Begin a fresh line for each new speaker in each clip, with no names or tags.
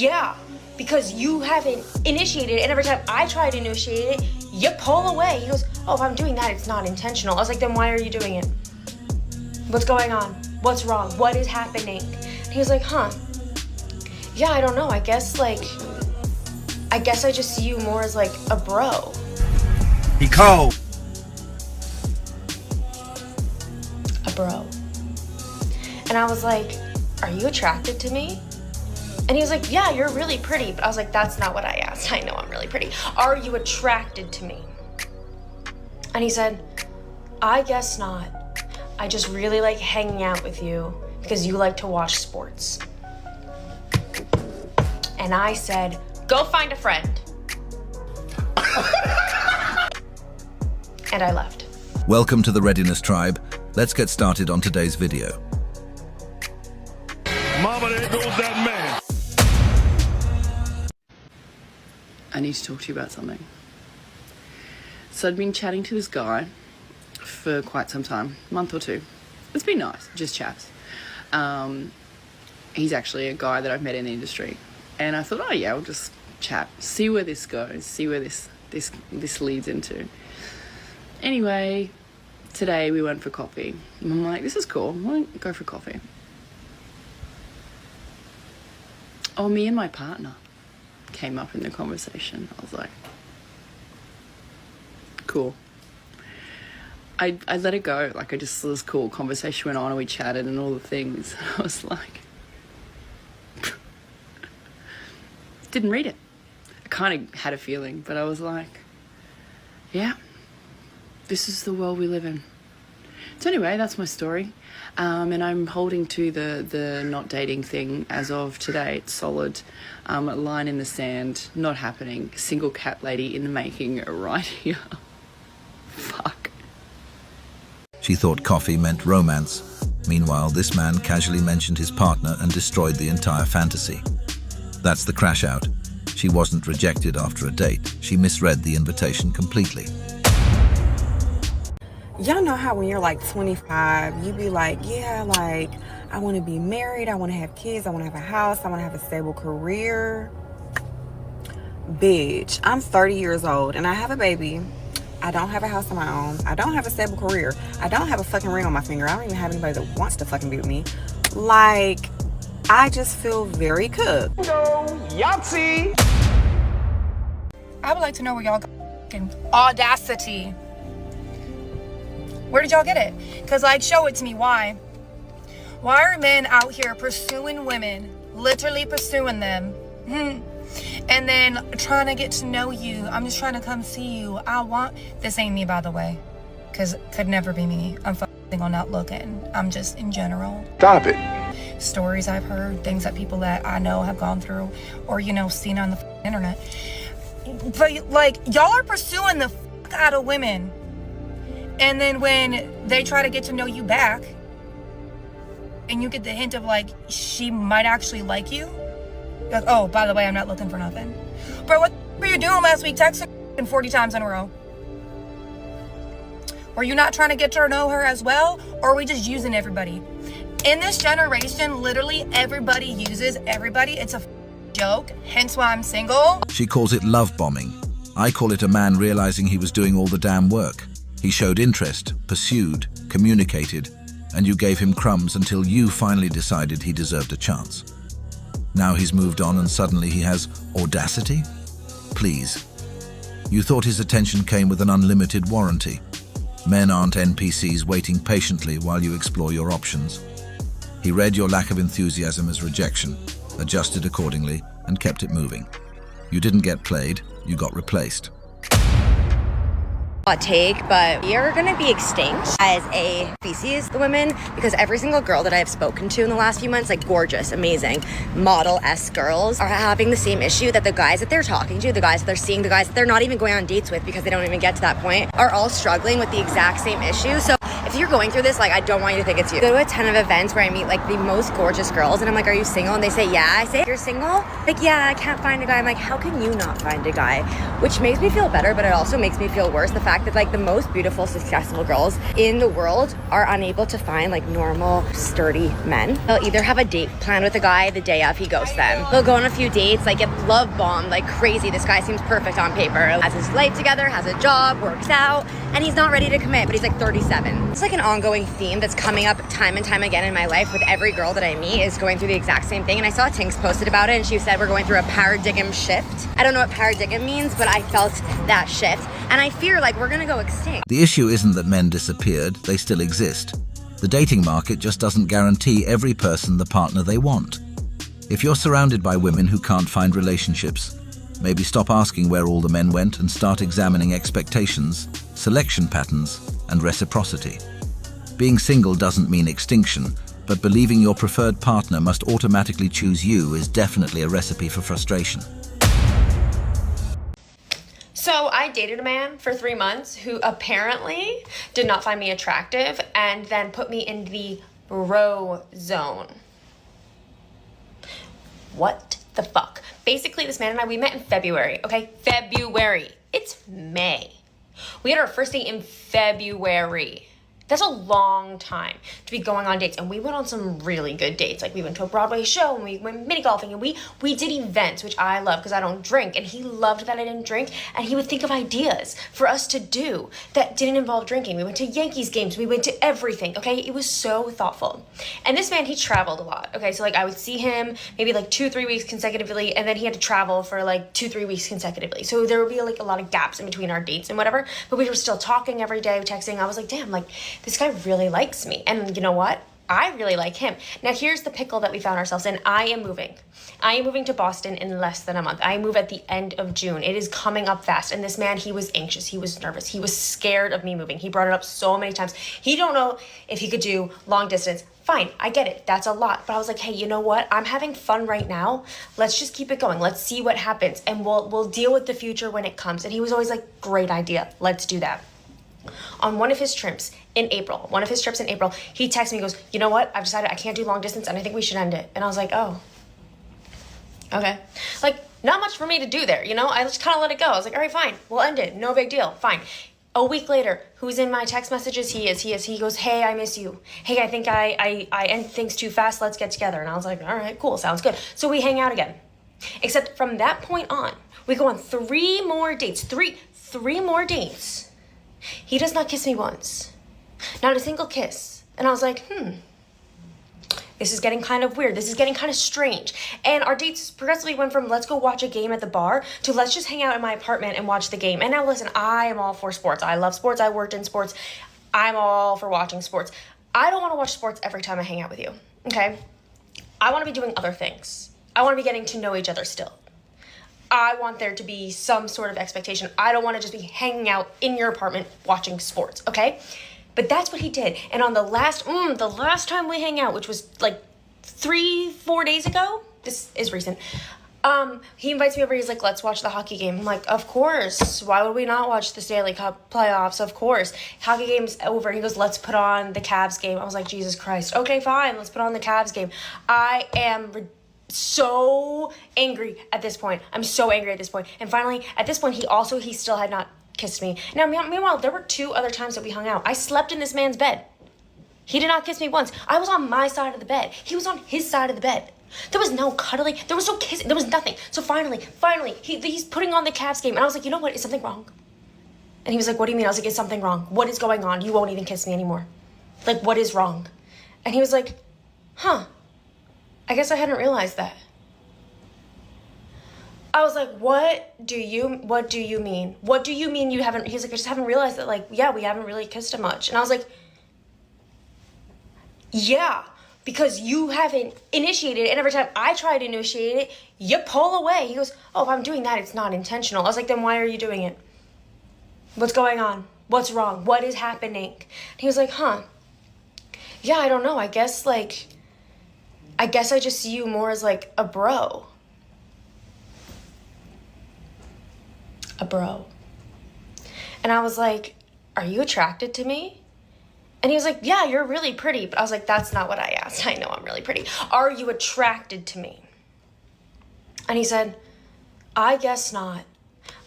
yeah, because you haven't initiated it, and every time I try to initiate it, you pull away. He goes, oh, if I'm doing that, it's not intentional. I was like, then why are you doing it? What's going on? What's wrong? What is happening? And he was like, yeah, I don't know. I guess I just see you more as like a bro.
He cold.
A bro. And I was like, are you attracted to me? And he was like, yeah, you're really pretty. But I was like, that's not what I asked. I know I'm really pretty. Are you attracted to me? And he said, I guess not. I just really like hanging out with you because you like to watch sports. And I said, go find a friend. And I left.
Welcome to the Readiness Tribe. Let's get started on today's video.
Mama, there goes that man.
I need to talk to you about something. So I'd been chatting to this guy for quite some time, a month or two. It's been nice, just chats. He's actually a guy that I've met in the industry. And I thought, oh yeah, we'll just chat, see where this goes, see where this leads into. Anyway, today we went for coffee. And I'm like, this is cool, I want to go for coffee. Oh, me and my partner came up in the conversation. I was like, cool. I let it go. Like, it was cool. Conversation went on and we chatted and all the things. I was like, didn't read it. I kind of had a feeling, but I was like, yeah, this is the world we live in. So anyway, that's my story. And I'm holding to the not dating thing as of today. It's solid. A line in the sand, not happening. Single cat lady in the making right here. Fuck.
She thought coffee meant romance. Meanwhile, this man casually mentioned his partner and destroyed the entire fantasy. That's the crash out. She wasn't rejected after a date. She misread the invitation completely.
Y'all know how when you're like 25, you be like, yeah, like, I want to be married, I want to have kids, I want to have a house, I want to have a stable career. Bitch, I'm 30 years old and I have a baby. I don't have a house of my own. I don't have a stable career. I don't have a fucking ring on my finger. I don't even have anybody that wants to fucking be with me. Like, I just feel very cooked.
No, Yahtzee!
I would like to know where y'all got audacity. Where did y'all get it? Because, like, show it to me. Why? Why are men out here pursuing women, literally pursuing them, and then trying to get to know you? I'm just trying to come see you. This ain't me, by the way, because could never be me. I'm fucking on not looking. I'm just in general.
Stop it.
Stories I've heard, things that people that I know have gone through, or, you know, seen on the internet. But, like, y'all are pursuing the fuck out of women. And then when they try to get to know you back, and you get the hint of, like, she might actually like you, you're like, oh, by the way, I'm not looking for nothing. Bro, what were you doing last week? Texting 40 times in a row. Were you not trying to get to know her as well? Or are we just using everybody? In this generation, literally everybody uses everybody. It's a joke, hence why I'm single.
She calls it love bombing. I call it a man realizing he was doing all the damn work. He showed interest, pursued, communicated, and you gave him crumbs until you finally decided he deserved a chance. Now he's moved on and suddenly he has audacity? Please. You thought his attention came with an unlimited warranty. Men aren't NPCs waiting patiently while you explore your options. He read your lack of enthusiasm as rejection, adjusted accordingly, and kept it moving. You didn't get played, you got replaced.
Hot take, but we are going to be extinct as a species, the women, because every single girl that I've spoken to in the last few months, like gorgeous, amazing, model-esque girls, are having the same issue that the guys that they're talking to, the guys that they're seeing, the guys that they're not even going on dates with because they don't even get to that point, are all struggling with the exact same issue. So if If you're going through this, like, I don't want you to think it's you. I go to a ton of events where I meet like the most gorgeous girls and I'm like, are you single? And they say, yeah. I say, you're single? Like, yeah, I can't find a guy. I'm like, how can you not find a guy? Which makes me feel better, but it also makes me feel worse. The fact that like the most beautiful, successful girls in the world are unable to find like normal, sturdy men. They'll either have a date planned with a guy the day of he ghosts them. They'll go on a few dates, like get love bombed like crazy. This guy seems perfect on paper. Has his life together, has a job, works out, and he's not ready to commit, but he's like 37. It's like an ongoing theme that's coming up time and time again in my life with every girl that I meet is going through the exact same thing. And I saw Tinks posted about it and she said we're going through a paradigm shift. I don't know what paradigm means, but I felt that shift. And I fear like we're gonna go extinct.
The issue isn't that men disappeared, they still exist. The dating market just doesn't guarantee every person the partner they want. If you're surrounded by women who can't find relationships, maybe stop asking where all the men went and start examining expectations, selection patterns, and reciprocity. Being single doesn't mean extinction, but believing your preferred partner must automatically choose you is definitely a recipe for frustration.
So I dated a man for 3 months who apparently did not find me attractive and then put me in the bro zone. What the fuck? Basically, this man and I, we met in February, okay? February. It's May. We had our first date in February. That's a long time to be going on dates. And we went on some really good dates. Like we went to a Broadway show and we went mini golfing and we did events, which I love because I don't drink. And he loved that I didn't drink. And he would think of ideas for us to do that didn't involve drinking. We went to Yankees games. We went to everything, okay? It was so thoughtful. And this man, he traveled a lot, okay? So like I would see him maybe like 2-3 weeks consecutively. And then he had to travel for like 2-3 weeks consecutively. So there would be like a lot of gaps in between our dates and whatever. But we were still talking every day, texting. I was like, damn, like this guy really likes me. And you know what? I really like him. Now here's the pickle that we found ourselves in. I am moving. I am moving to Boston in less than a month. I move at the end of June. It is coming up fast. And this man, he was anxious. He was nervous. He was scared of me moving. He brought it up so many times. He don't know if he could do long distance. Fine, I get it. That's a lot. But I was like, hey, you know what? I'm having fun right now. Let's just keep it going. Let's see what happens. And we'll deal with the future when it comes. And he was always like, great idea. Let's do that. On one of his trips in April, he texted me and goes, you know what? I've decided I can't do long distance and I think we should end it. And I was like, oh, okay. Like, not much for me to do there, you know? I just kind of let it go. I was like, all right, fine. We'll end it. No big deal. Fine. A week later, who's in my text messages? He is. He goes, hey, I miss you. Hey, I think I end things too fast. Let's get together. And I was like, all right, cool. Sounds good. So we hang out again. Except from that point on, we go on 3 more dates. Three more dates. He does not kiss me once. Not a single kiss. And I was like, this is getting kind of weird. This is getting kind of strange. And our dates progressively went from let's go watch a game at the bar to let's just hang out in my apartment and watch the game. And now listen, I am all for sports. I love sports. I worked in sports. I'm all for watching sports. I don't want to watch sports every time I hang out with you, okay? I want to be doing other things. I want to be getting to know each other still. I want there to be some sort of expectation. I don't want to just be hanging out in your apartment watching sports, okay? But that's what he did. And on the last time we hang out, which was like 3-4 days ago, this is recent, he invites me over. He's like, let's watch the hockey game. I'm like, of course. Why would we not watch the Stanley Cup playoffs? Of course. Hockey game's over. He goes, let's put on the Cavs game. I was like, Jesus Christ. Okay, fine. Let's put on the Cavs game. I am so angry at this point. I'm so angry at this point. And finally, at this point, he still had not kissed me. Now, meanwhile, there were 2 other times that we hung out. I slept in this man's bed. He did not kiss me once. I was on my side of the bed. He was on his side of the bed. There was no cuddling. There was no kissing. There was nothing. So finally, he's putting on the Cavs game. And I was like, you know what? Is something wrong? And he was like, what do you mean? I was like, is something wrong? What is going on? You won't even kiss me anymore. Like, what is wrong? And he was like, I guess I hadn't realized that. I was like, what do you mean? What do you mean you haven't? He's like, I just haven't realized that, like, yeah, we haven't really kissed much. And I was like, yeah, because you haven't initiated it. And every time I try to initiate it, you pull away. He goes, oh, if I'm doing that, it's not intentional. I was like, then why are you doing it? What's going on? What's wrong? What is happening? And he was like, yeah, I don't know. I guess I just see you more as like a bro. And I was like, are you attracted to me? And he was like, yeah, you're really pretty. But I was like, that's not what I asked. I know I'm really pretty. Are you attracted to me? And he said, I guess not.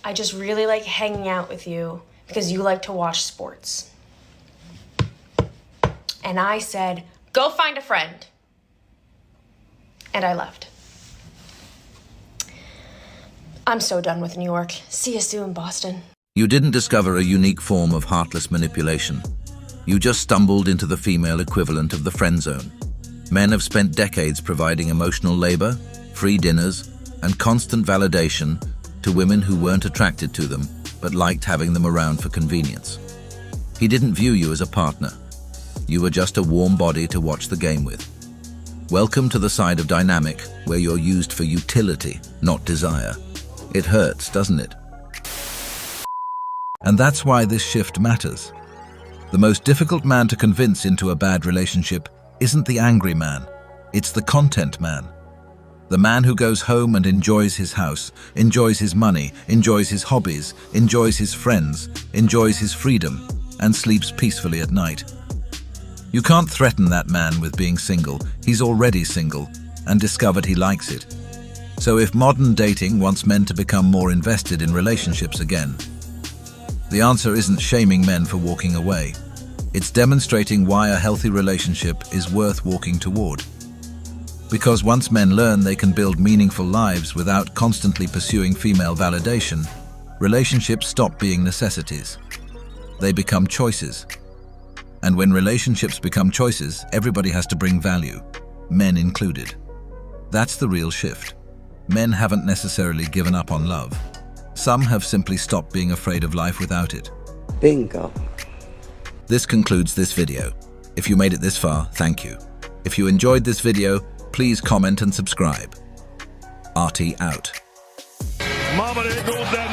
I just really like hanging out with you because you like to watch sports. And I said, go find a friend. And I left. I'm so done with New York. See you soon, Boston.
You didn't discover a unique form of heartless manipulation. You just stumbled into the female equivalent of the friend zone. Men have spent decades providing emotional labor, free dinners, and constant validation to women who weren't attracted to them, but liked having them around for convenience. He didn't view you as a partner. You were just a warm body to watch the game with. Welcome to the side of dynamic where you're used for utility, not desire. It hurts, doesn't it? And that's why this shift matters. The most difficult man to convince into a bad relationship isn't the angry man, it's the content man. The man who goes home and enjoys his house, enjoys his money, enjoys his hobbies, enjoys his friends, enjoys his freedom, and sleeps peacefully at night. You can't threaten that man with being single. He's already single and discovered he likes it. So if modern dating wants men to become more invested in relationships again, the answer isn't shaming men for walking away. It's demonstrating why a healthy relationship is worth walking toward. Because once men learn they can build meaningful lives without constantly pursuing female validation, relationships stop being necessities. They become choices. And when relationships become choices, everybody has to bring value, men included. That's the real shift. Men haven't necessarily given up on love. Some have simply stopped being afraid of life without it.
Bingo.
This concludes this video. If you made it this far, thank you. If you enjoyed this video, please comment and subscribe. Artie out.
Mama, there goes that